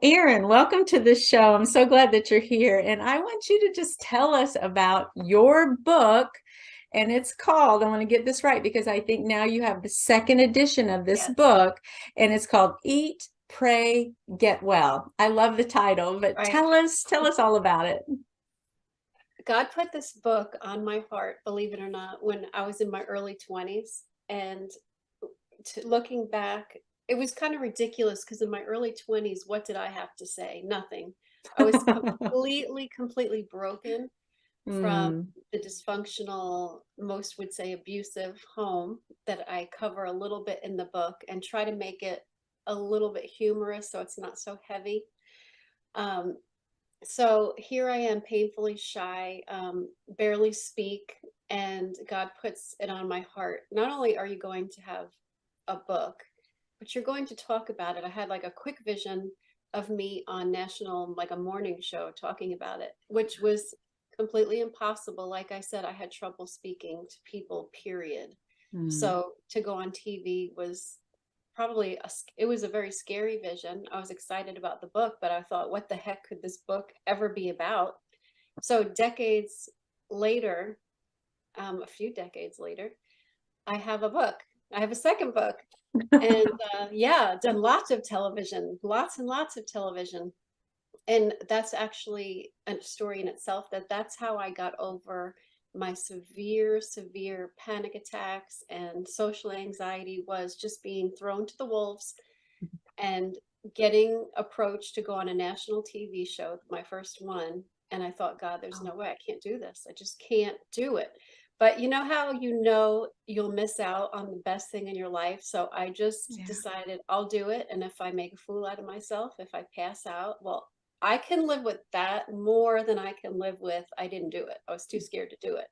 Erin, welcome to the show. I'm so glad that you're here. And I want you to just tell us about your book. And it's called, I want to get this right because I think now you have the second edition of this Yes. book, and it's called Eat, Pray, Get Well. I love the title, but Right. tell us all about it. God put this book on my heart, believe it or not, when I was in my early 20s. And looking back, it was kind of ridiculous because in my early 20s, what did I have to say? Nothing. I was completely broken from Mm, the dysfunctional, most would say abusive home that I cover a little bit in the book and try to make it a little bit humorous so it's not so heavy. Um, so here I am, painfully shy, barely speak, and God puts it on my heart. Not only are you going to have a book, but you're going to talk about it. I had like a quick vision of me on national, like a morning show talking about it, which was completely impossible. Like I said, I had trouble speaking to people, period. mm. So to go on TV was it was a very scary vision. I was excited about the book, but I thought, what the heck could this book ever be about? So decades later, a few decades later, I have a book. I have a second book. And yeah, done lots of television, lots and lots of television. And that's actually a story in itself, that's how I got over my severe panic attacks and social anxiety, was just being thrown to the wolves and getting approached to go on a national TV show, my first one. And I thought, God, there's no way, I can't do this. I just can't do it. But you know how you'll miss out on the best thing in your life. So I just Yeah. decided I'll do it. And if I make a fool out of myself, if I pass out, well, I can live with that more than I can live with I didn't do it. I was too scared to do it.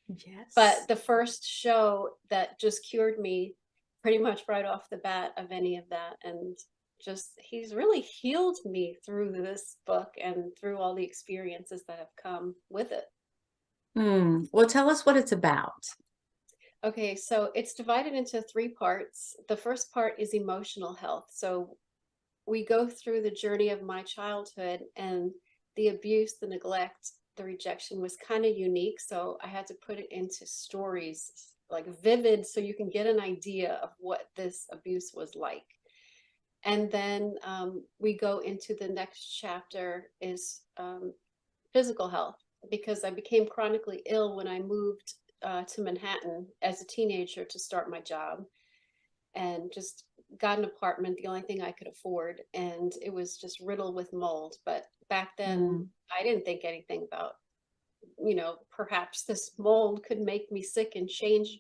Yes. But the first show that just cured me pretty much right off the bat of any of that. And just, he's really healed me through this book and through all the experiences that have come with it. Well, tell us what it's about. Okay, so it's divided into three parts. The first part is emotional health. So we go through the journey of my childhood, and the abuse, the neglect, the rejection was kind of unique. So I had to put it into stories, like vivid, so you can get an idea of what this abuse was like. And then we go into the next chapter is physical health, because I became chronically ill when I moved to Manhattan as a teenager to start my job, and just got an apartment, the only thing I could afford, and it was just riddled with mold. But back then, Mm, I didn't think anything about, perhaps this mold could make me sick and change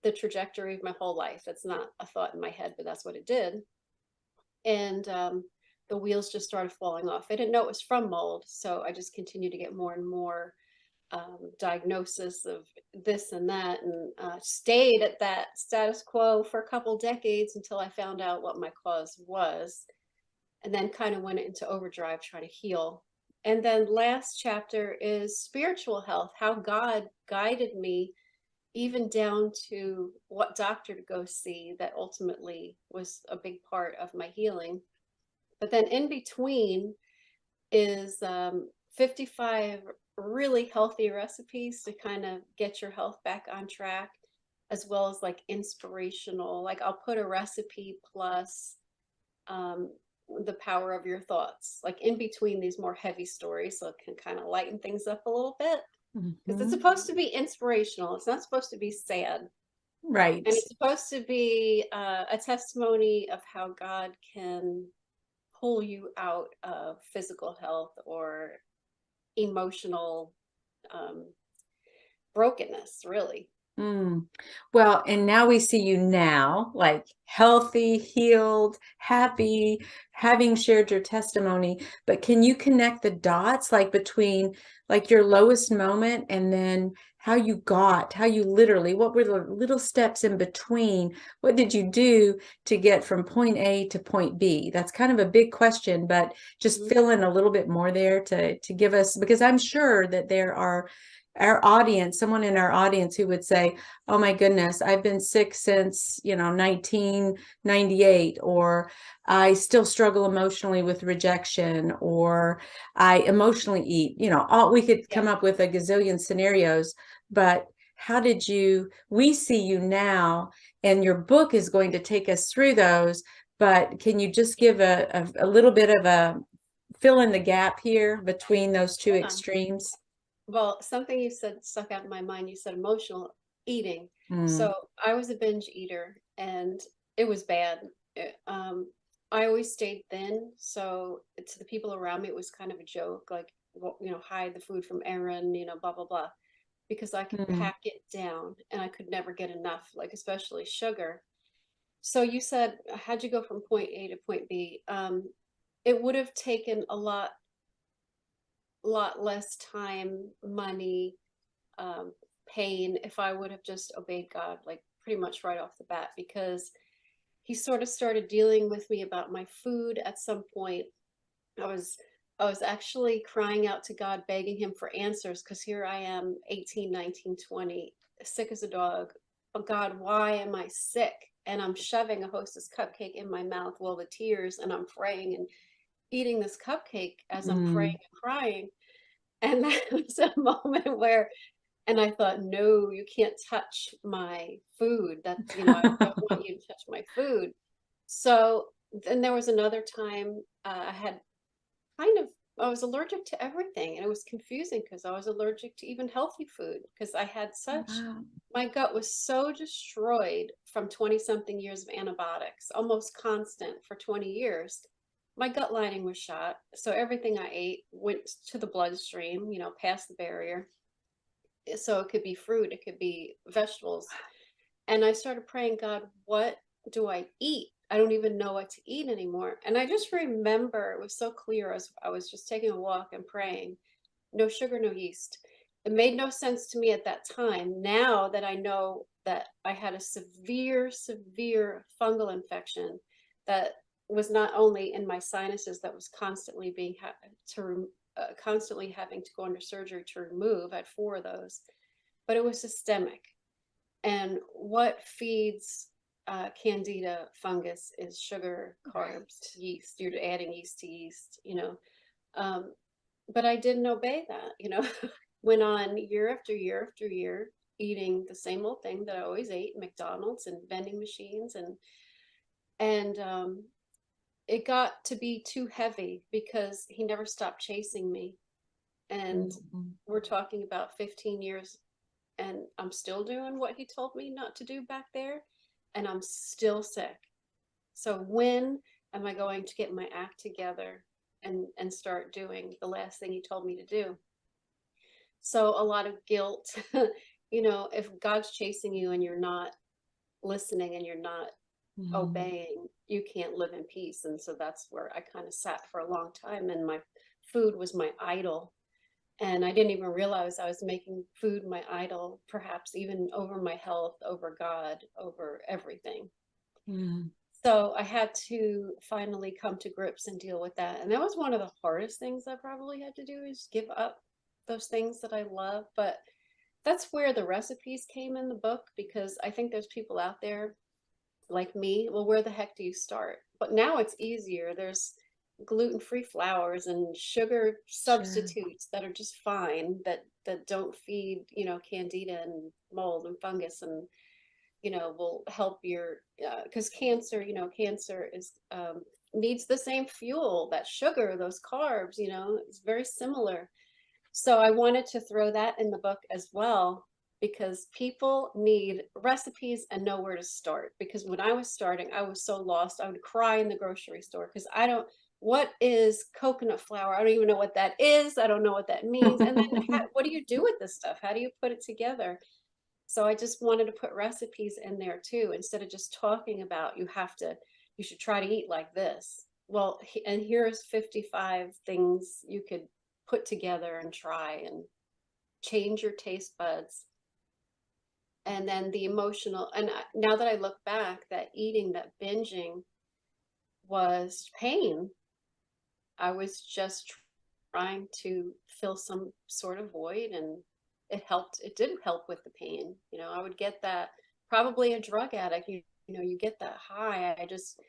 the trajectory of my whole life. That's not a thought in my head, but that's what it did. And the wheels just started falling off. I didn't know it was from mold, so I just continued to get more and more diagnosis of this and that, and stayed at that status quo for a couple decades until I found out what my cause was, and then kind of went into overdrive trying to heal. And then last chapter is spiritual health, how God guided me even down to what doctor to go see. That ultimately was a big part of my healing. But then in between is 55 really healthy recipes to kind of get your health back on track, as well as like inspirational, like I'll put a recipe plus um, the power of your thoughts, like in between these more heavy stories, so it can kind of lighten things up a little bit, because it's mhm. supposed to be inspirational. It's not supposed to be sad. Right. And it's supposed to be a testimony of how God can pull you out of physical health or emotional um, brokenness, really. Mm. Well, and now we see you now, like healthy, healed, happy, having shared your testimony. But can you connect the dots, like between like your lowest moment and then how you literally, what were the little steps in between? What did you do to get from point A to point B? That's kind of a big question, but just Mhm. fill in a little bit more there to give us, because I'm sure that there are our audience, someone in our audience who would say, oh my goodness, I've been sick since, 1998, or I still struggle emotionally with rejection, or I emotionally eat, all we could come up with a gazillion scenarios. But we see you now, and your book is going to take us through those. But can you just give a little bit of a fill in the gap here between those two extremes? Well, something you said stuck out in my mind. You said emotional eating. Mm. So I was a binge eater, and it was bad. I always stayed thin. So to the people around me, it was kind of a joke, like, hide the food from Aaron, blah, blah, blah, because I could pack it down and I could never get enough, like especially sugar. So you said, how'd you go from point A to point B? It would have taken a lot less time, money, pain if I would have just obeyed God, like pretty much right off the bat, because he sort of started dealing with me about my food at some point. I was I was actually crying out to God, begging him for answers, because here I am, 18, 19, 20, sick as a dog. Oh God, why am I sick? And I'm shoving a Hostess cupcake in my mouth while the tears, and I'm praying and eating this cupcake as I'm praying and crying. And that was a moment where, and I thought, no, you can't touch my food. That, I don't want you to touch my food. So then there was another time, I was allergic to everything, and it was confusing because I was allergic to even healthy food, because Wow. my gut was so destroyed from 20 something years of antibiotics, almost constant for 20 years. My gut lining was shot. So everything I ate went to the bloodstream, past the barrier. So it could be fruit, it could be vegetables. And I started praying, God, what do I eat? I don't even know what to eat anymore. And I just remember it was so clear as I was just taking a walk and praying, no sugar, no yeast. It made no sense to me at that time. Now that I know that I had a severe, severe fungal infection that was not only in my sinuses, that was constantly constantly having to go under surgery to remove. I had 4 of those, but it was systemic. And what feeds candida fungus is sugar, carbs, yeast. You're adding yeast to yeast. Um, but I didn't obey that. Went on year after year after year, eating the same old thing that I always ate, McDonald's and vending machines, and it got to be too heavy because he never stopped chasing me. And we're talking about 15 years, and I'm still doing what he told me not to do back there, and I'm still sick. So when am I going to get my act together and start doing the last thing he told me to do? So a lot of guilt. If God's chasing you and you're not listening and you're not obeying, you can't live in peace. And so that's where I kind of sat for a long time, and my food was my idol. And I didn't even realize I was making food my idol, perhaps even over my health, over God, over everything. So I had to finally come to grips and deal with that. And that was one of the hardest things I probably had to do, is give up those things that I love. But that's where the recipes came in the book, because I think there's people out there like me. Well, where the heck do you start? But now it's easier. There's gluten-free flours and sugar substitutes that are just fine, that don't feed, candida and mold and fungus, and will help your, because cancer is, needs the same fuel, that sugar, those carbs, it's very similar. So I wanted to throw that in the book as well, because people need recipes and know where to start. Because when I was starting, I was so lost. I would cry in the grocery store because what is coconut flour? I don't even know what that is. I don't know what that means. And then what do you do with this stuff? How do you put it together? So I just wanted to put recipes in there too, instead of just talking about you should try to eat like this. Well, and here's 55 things you could put together and try and change your taste buds. And then the emotional, and now that I look back, that eating, that binging was pain. I was just trying to fill some sort of void, and it helped. It did help with the pain. I would get that, probably a drug addict, you get that high. I just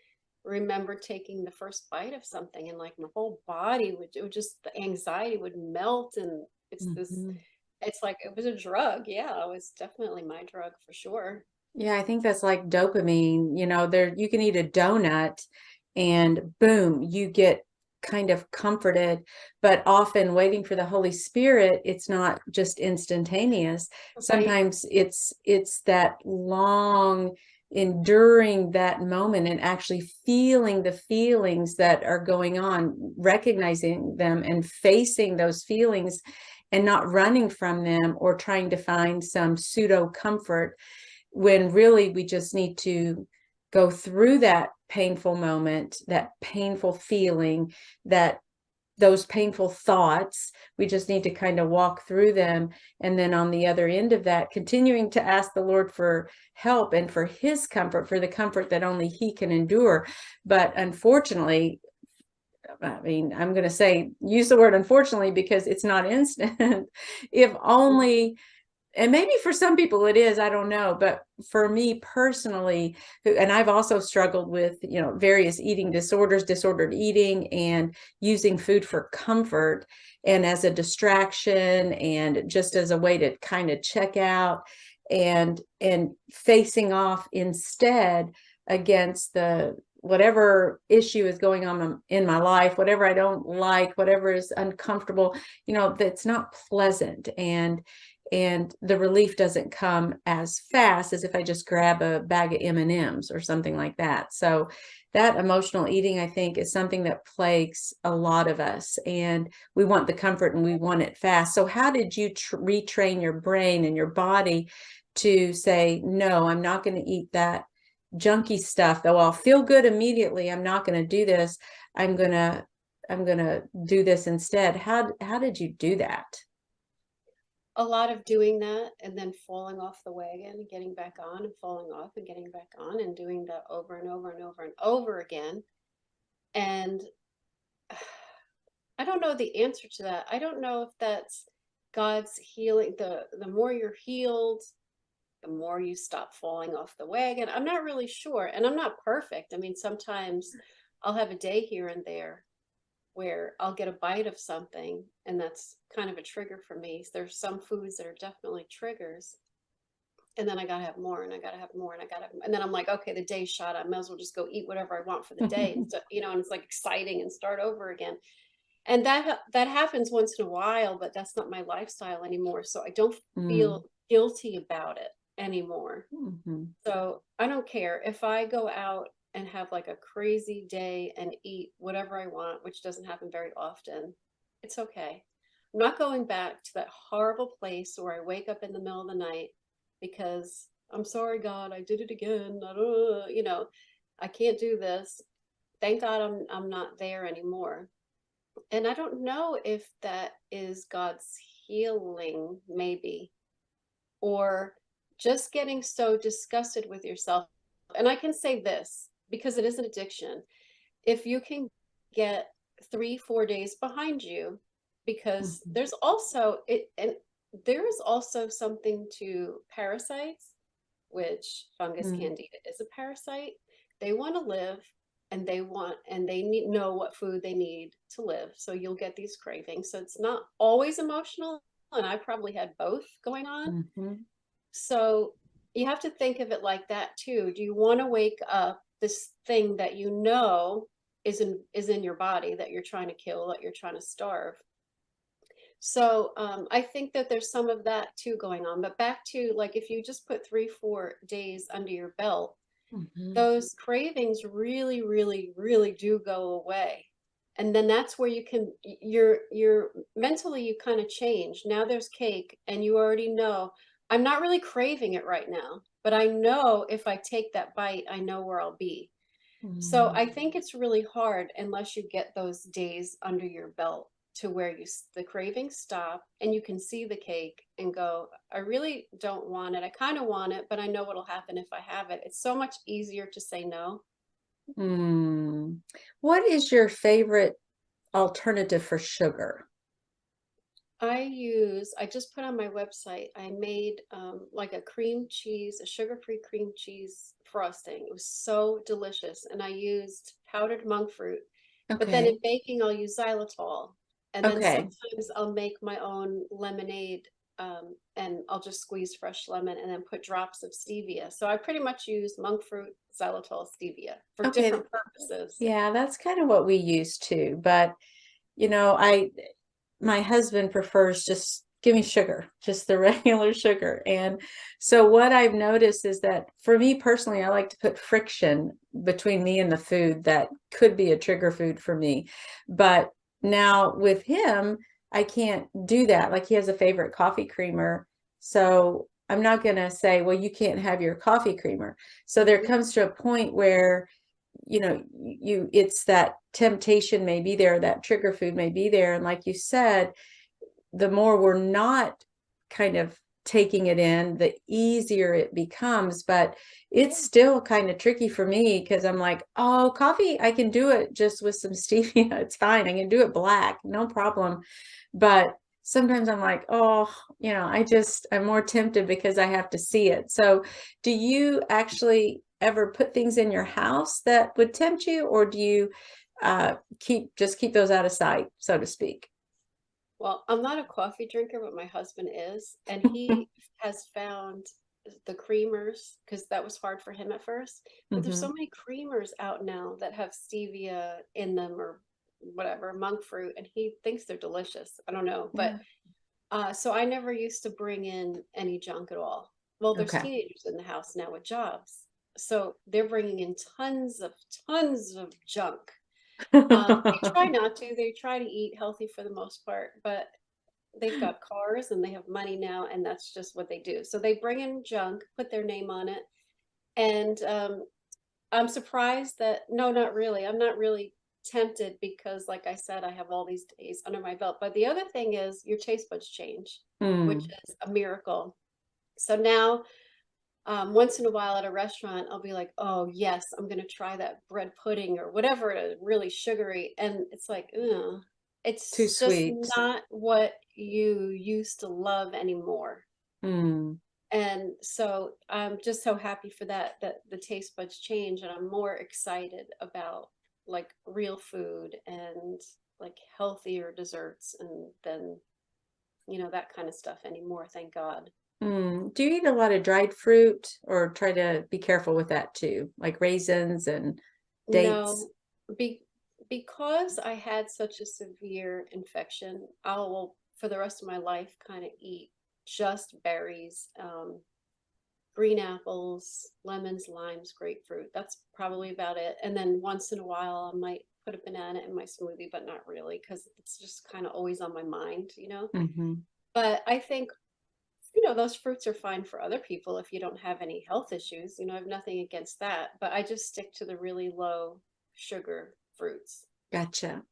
remember taking the first bite of something, and like my whole body the anxiety would melt. And Mhm. it's like, it was a drug. Yeah, it was definitely my drug for sure. Yeah, I think that's like dopamine. There you can eat a donut and boom, you get kind of comforted, but often waiting for the Holy Spirit, it's not just instantaneous. Right. Sometimes it's that long enduring that moment and actually feeling the feelings that are going on, recognizing them and facing those feelings and not running from them or trying to find some pseudo comfort, when really we just need to go through that painful moment, that painful feeling, that those painful thoughts. We just need to kind of walk through them. And then on the other end of that, continuing to ask the Lord for help and for his comfort, for the comfort that only he can endure. But unfortunately, I mean, I'm going to say, use the word unfortunately, because it's not instant. If only, and maybe for some people it is, I don't know, but for me personally, and I've also struggled with, various eating disorders, disordered eating, and using food for comfort and as a distraction and just as a way to kind of check out, and facing off instead against the whatever issue is going on in my life, whatever I don't like, whatever is uncomfortable, that's not pleasant. And the relief doesn't come as fast as if I just grab a bag of M&Ms or something like that. So that emotional eating, I think, is something that plagues a lot of us, and we want the comfort and we want it fast. So how did you retrain your brain and your body to say, no, I'm not going to eat that junky stuff, though I'll feel good immediately. I'm not going to do this. I'm going to do this instead. How did you do that? A lot of doing that and then falling off the wagon and getting back on and falling off and getting back on and doing that over and over and over and over again. And I don't know the answer to that. I don't know if that's God's healing. The more you're healed, the more you stop falling off the wagon. I'm not really sure. And I'm not perfect. I mean, sometimes I'll have a day here and there where I'll get a bite of something, and that's kind of a trigger for me. There's some foods that are definitely triggers. And then I gotta have more, and I gotta have more, and and then I'm like, okay, the day's shot. I might as well just go eat whatever I want for the day. And so, and it's like exciting and start over again. And that happens once in a while, but that's not my lifestyle anymore. So I don't Mm. feel guilty about it anymore. Mhm. So I don't care if I go out and have like a crazy day and eat whatever I want, which doesn't happen very often. It's okay. I'm not going back to that horrible place where I wake up in the middle of the night because I'm sorry, God, I did it again. I don't, I can't do this. Thank God I'm not there anymore. And I don't know if that is God's healing, maybe, or just getting so disgusted with yourself. And I can say this because it is an addiction. If you can get 3, 4 days behind you, because Mhm. there's also it, and there is also something to parasites, which fungus Mm. candida is a parasite. They want to live, and they need know what food they need to live. So you'll get these cravings. So it's not always emotional. And I probably had both going on. Mhm. So you have to think of it like that too. Do you want to wake up this thing that is in your body that you're trying to kill, that you're trying to starve? So I think that there's some of that too going on. But back to, like, if you just put 3, 4 days under your belt, Mhm. those cravings really, really, really do go away. And then that's where you're mentally, you kind of change. Now there's cake, and you already know, I'm not really craving it right now, but I know if I take that bite, I know where I'll be. So Mm. I think it's really hard unless you get those days under your belt to where the cravings stop and you can see the cake and go, I really don't want it. I kind of want it, but I know what'll happen if I have it. It's so much easier to say no. Mm. What is your favorite alternative for sugar? I just put on my website, I made like a sugar-free cream cheese frosting. It was so delicious. And I used powdered monk fruit. But then Okay. in baking, I'll use xylitol. And then Okay. sometimes I'll make my own lemonade, and I'll just squeeze fresh lemon and then put drops of stevia. So I pretty much use monk fruit, xylitol, stevia for Okay. different purposes. Yeah, that's kind of what we use too. But, my husband prefers just give me sugar, just the regular sugar. And so what I've noticed is that for me personally, I like to put friction between me and the food that could be a trigger food for me. But now with him, I can't do that. Like he has a favorite coffee creamer. So I'm not going to say, well, you can't have your coffee creamer. So there Mhm. comes to a point where it's that temptation may be there, that trigger food may be there, and like you said, the more we're not kind of taking it in, the easier it becomes. But it's still kind of tricky for me because I'm like, oh, coffee, I can do it just with some stevia. It's fine. I can do it black, no problem. But sometimes I'm like, oh, I'm more tempted because I have to see it. So do you actually ever put things in your house that would tempt you, or do you keep those out of sight, so to speak? Well, I'm not a coffee drinker, but my husband is, and he has found the creamers because that was hard for him at first. But there's so Hmm. many creamers out now that have stevia in them or whatever, monk fruit, and he thinks they're delicious. I don't know, but Yeah. so I never used to bring in any junk at all. Well, there's Okay. teenagers in the house now with jobs, so they're bringing in tons of junk. They try not to. They try to eat healthy for the most part, but they've got cars and they have money now, and that's just what they do. So they bring in junk, put their name on it, and I'm surprised that no, not really. I'm not really tempted because, like I said, I have all these days under my belt. But the other thing is your taste buds change, which Mm. is a miracle. So now, once in a while at a restaurant, I'll be like, oh, yes, I'm going to try that bread pudding or whatever it is, really sugary. And it's like, ugh, Too it's just sweet. not what you used to love anymore. Mm. And so I'm just so happy for that the taste buds change, and I'm more excited about like real food and like healthier desserts and then, that kind of stuff anymore, thank God. Mm. Do you eat a lot of dried fruit, or try to be careful with that too, like raisins and dates? No, be, because I had such a severe infection, I will for the rest of my life kind of eat just berries, green apples, lemons, limes, grapefruit. That's probably about it. And then once in a while, I might put a banana in my smoothie, but not really because it's just kind of always on my mind. Hmm. But I think, those fruits are fine for other people if you don't have any health issues. I have nothing against that, but I just stick to the really low sugar fruits. Gotcha.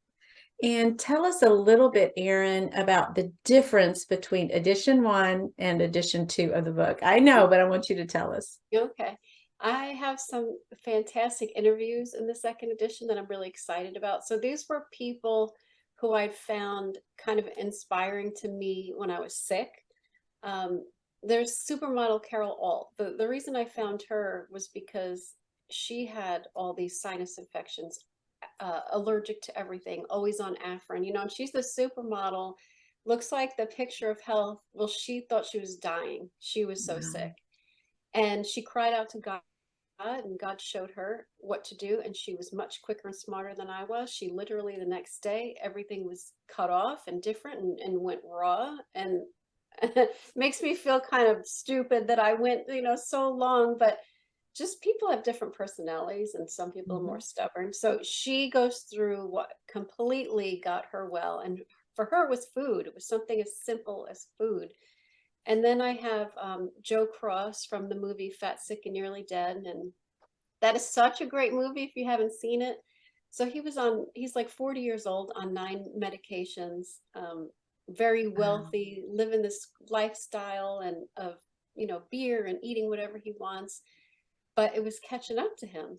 And tell us a little bit, Erin, about the difference between edition one and edition two of the book. I know, but I want you to tell us. Okay. I have some fantastic interviews in the second edition that I'm really excited about. So these were people who I'd found kind of inspiring to me when I was sick. Um, there's supermodel Carol Alt. The reason I found her was because she had all these sinus infections, allergic to everything, always on Afrin, and she's the supermodel, looks like the picture of health. Well, she thought she was dying. She was so Wow. sick. And she cried out to God, and God showed her what to do. And she was much quicker and smarter than I was. She literally, the next day, everything was cut off and different and went raw. And makes me feel kind of stupid that I went, so long, but just people have different personalities and some people are more Mhm. stubborn. So she goes through what completely got her well. And for her, it was food. It was something as simple as food. And then I have Joe Cross from the movie Fat, Sick, and Nearly Dead. And that is such a great movie if you haven't seen it. So he's like 40 years old on 9 medications, very Wow. wealthy, living this lifestyle and of beer and eating whatever he wants. But it was catching up to him.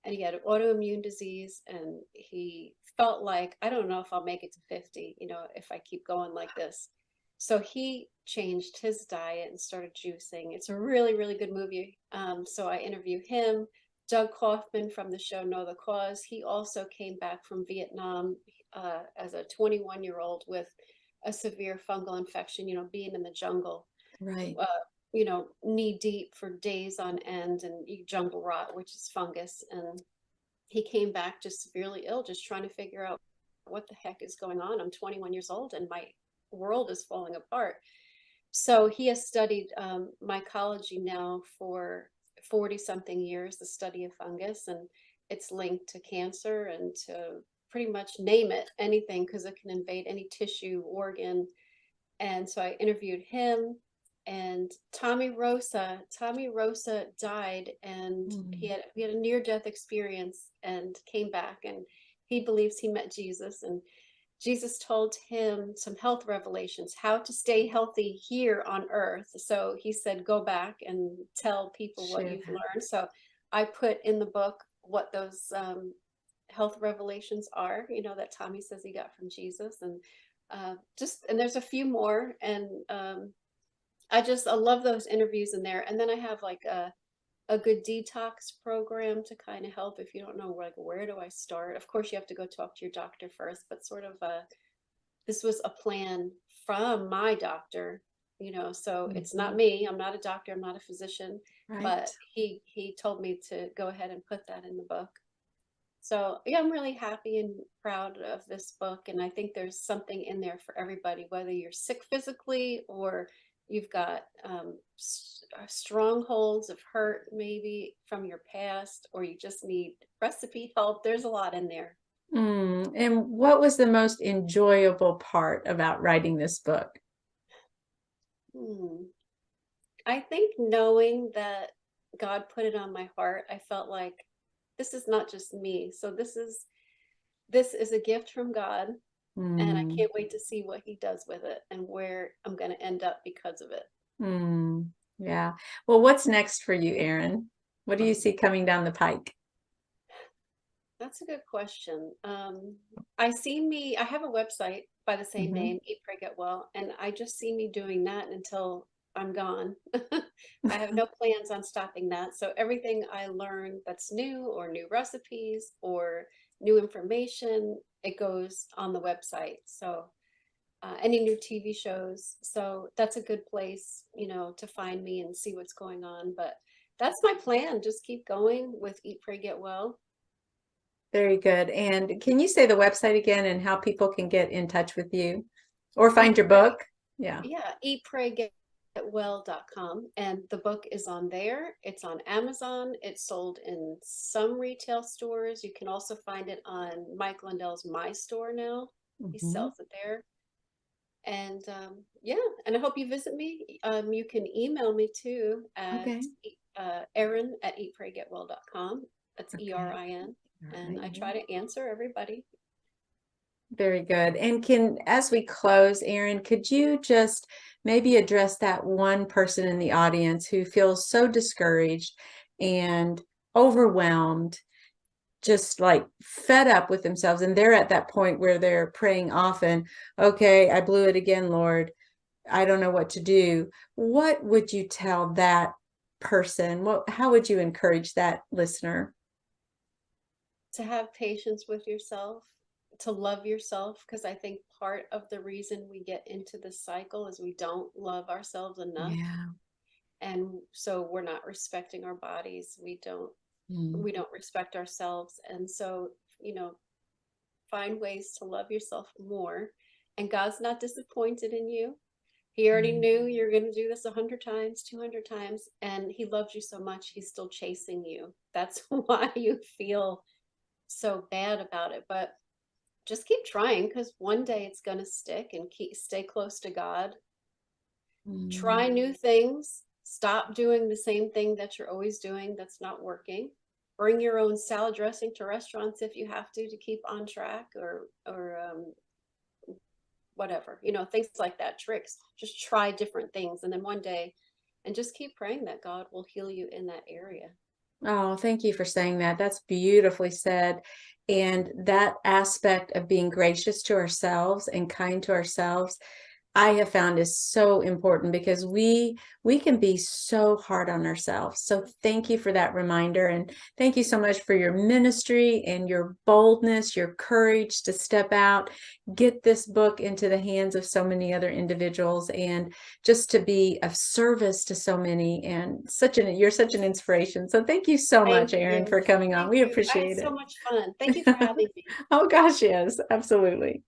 and he had autoimmune disease, and he felt like, I don't know if I'll make it to 50, if I keep going like this. So he changed his diet and started juicing. It's a really, really good movie. So I interview him. Doug Kaufman from the show Know the Cause. He also came back from Vietnam as a 21-year-old with a severe fungal infection, being in the jungle, Right. knee deep for days on end, and jungle rot, which is fungus. And he came back just severely ill, just trying to figure out what the heck is going on. I'm 21 years old and my world is falling apart. So he has studied mycology now for 40 something years, the study of fungus, and it's linked to cancer and to pretty much name it, anything, because it can invade any tissue, organ. And so I interviewed him and Tommy Rosa. Tommy Rosa died, and he had a near-death experience and came back, and he believes he met Jesus, and Jesus told him some health revelations, how to stay healthy here on earth. So he said, go back and tell people what you've learned. So I put in the book what those health revelations are, that Tommy says he got from Jesus. And and there's a few more. And I love those interviews in there. And then I have like a good detox program to kind of help if you don't know, like, where do I start? Of course, you have to go talk to your doctor first, but sort of this was a plan from my doctor, so it's not me. I'm not a doctor. I'm not a physician, but he told me to go ahead and put that in the book. So yeah, I'm really happy and proud of this book. And I think there's something in there for everybody, whether you're sick physically or you've got strongholds of hurt maybe from your past, or you just need recipe help. There's a lot in there. And what was the most enjoyable part about writing this book? I think knowing that God put it on my heart, I felt like this is not just me. So this is a gift from God, and I can't wait to see what he does with it and where I'm going to end up because of it. Yeah. Well, what's next for you, Erin? What do you see coming down the pike? That's a good question. I have a website by the same name, Eat, Pray, Get Well, and I just see me doing that until I'm gone. I have no plans on stopping that. So everything I learn that's new, or new recipes or new information, it goes on the website. So any new TV shows. So that's a good place, to find me and see what's going on. But that's my plan. Just keep going with Eat, Pray, Get Well. Very good. And can you say the website again and how people can get in touch with you or find your book? Yeah. Yeah. eatpraygetwell.com. And the book is on there. It's on Amazon. It's sold in some retail stores. You can also find it on Mike Lindell's My Store now. He sells it there. And and I hope you visit me. You can email me too at Erin at eatpraygetwell.com. That's ERIN. And I try to answer everybody. Very good. And as we close, Erin, could you just maybe address that one person in the audience who feels so discouraged and overwhelmed, just like fed up with themselves, and they're at that point where they're praying often, okay, I blew it again, Lord, I don't know what to do. What would you tell that person? How would you encourage that listener? To have patience with yourself, to love yourself, because I think part of the reason we get into this cycle is we don't love ourselves enough. Yeah. And so we're not respecting our bodies. We don't respect ourselves. And so, find ways to love yourself more. And God's not disappointed in you. He already knew you're going to do this 100 times, 200 times, and he loves you so much, he's still chasing you. That's why you feel so bad about it. But just keep trying, because one day it's going to stick, and stay close to God. Try new things. Stop doing the same thing that you're always doing that's not working. Bring your own salad dressing to restaurants if you have to keep on track, or whatever, things like that, tricks. Just try different things, and then one day, and just keep praying that God will heal you in that area. Oh, thank you for saying that. That's beautifully said. And that aspect of being gracious to ourselves and kind to ourselves, I have found is so important because we can be so hard on ourselves. So thank you for that reminder, and thank you so much for your ministry and your boldness, your courage to step out, get this book into the hands of so many other individuals, and just to be of service to so many. And you're such an inspiration. So thank you so Thank much, Erin, you. for coming on. Thank We you. I had appreciate so it. much fun. Thank you for having me. Oh gosh, yes, absolutely.